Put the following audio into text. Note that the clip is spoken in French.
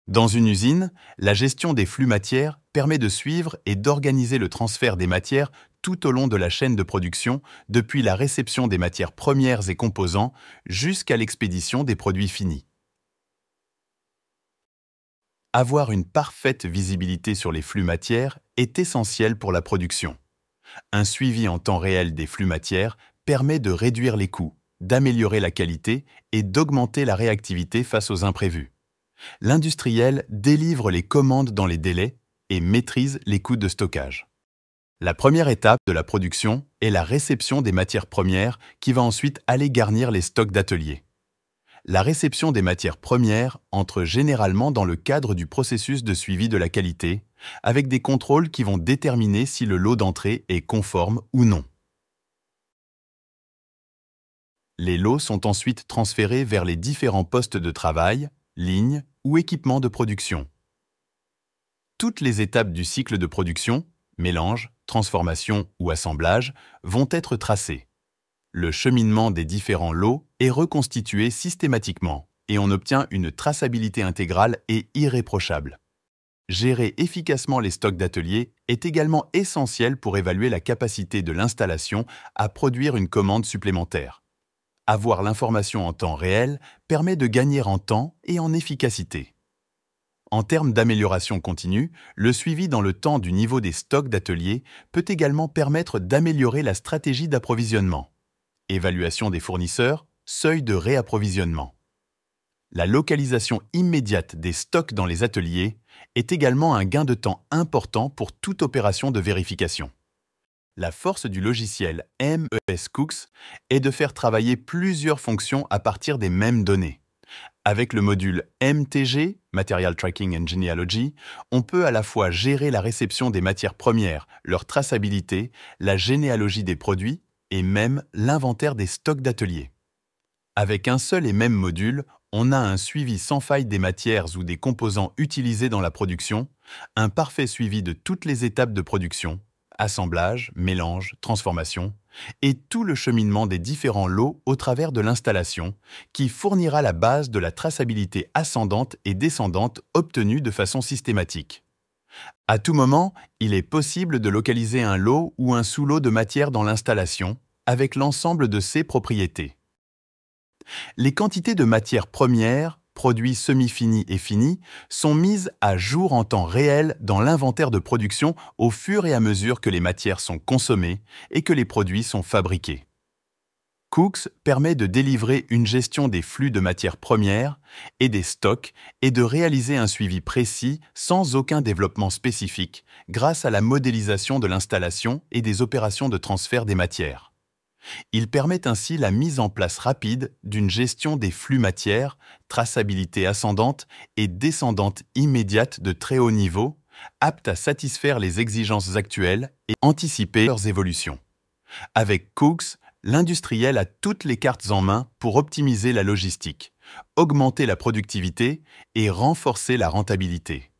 Dans une usine, la gestion des flux matières permet de suivre et d'organiser le transfert des matières tout au long de la chaîne de production, depuis la réception des matières premières et composants jusqu'à l'expédition des produits finis. Avoir une parfaite visibilité sur les flux matières est essentiel pour la production. Un suivi en temps réel des flux matières permet de réduire les coûts, d'améliorer la qualité et d'augmenter la réactivité face aux imprévus. L'industriel délivre les commandes dans les délais et maîtrise les coûts de stockage. La première étape de la production est la réception des matières premières qui va ensuite aller garnir les stocks d'atelier. La réception des matières premières entre généralement dans le cadre du processus de suivi de la qualité, avec des contrôles qui vont déterminer si le lot d'entrée est conforme ou non. Les lots sont ensuite transférés vers les différents postes de travail, lignes ou équipements de production. Toutes les étapes du cycle de production, mélange, transformation ou assemblage, vont être tracées. Le cheminement des différents lots est reconstitué systématiquement et on obtient une traçabilité intégrale et irréprochable. Gérer efficacement les stocks d'atelier est également essentiel pour évaluer la capacité de l'installation à produire une commande supplémentaire. Avoir l'information en temps réel permet de gagner en temps et en efficacité. En termes d'amélioration continue, le suivi dans le temps du niveau des stocks d'atelier peut également permettre d'améliorer la stratégie d'approvisionnement. Évaluation des fournisseurs, seuil de réapprovisionnement. La localisation immédiate des stocks dans les ateliers est également un gain de temps important pour toute opération de vérification. La force du logiciel MES Cooks est de faire travailler plusieurs fonctions à partir des mêmes données. Avec le module MTG, Material Tracking and Genealogy, on peut à la fois gérer la réception des matières premières, leur traçabilité, la généalogie des produits et même l'inventaire des stocks d'atelier. Avec un seul et même module, on a un suivi sans faille des matières ou des composants utilisés dans la production, un parfait suivi de toutes les étapes de production, assemblage, mélange, transformation, et tout le cheminement des différents lots au travers de l'installation, qui fournira la base de la traçabilité ascendante et descendante obtenue de façon systématique. À tout moment, il est possible de localiser un lot ou un sous-lot de matière dans l'installation, avec l'ensemble de ses propriétés. Les quantités de matières premières, produits semi-finis et finis, sont mises à jour en temps réel dans l'inventaire de production au fur et à mesure que les matières sont consommées et que les produits sont fabriqués. Cooks permet de délivrer une gestion des flux de matières premières et des stocks et de réaliser un suivi précis sans aucun développement spécifique grâce à la modélisation de l'installation et des opérations de transfert des matières. Il permet ainsi la mise en place rapide d'une gestion des flux matières, traçabilité ascendante et descendante immédiate de très haut niveau, apte à satisfaire les exigences actuelles et anticiper leurs évolutions. Avec Cooks, l'industriel a toutes les cartes en main pour optimiser la logistique, augmenter la productivité et renforcer la rentabilité.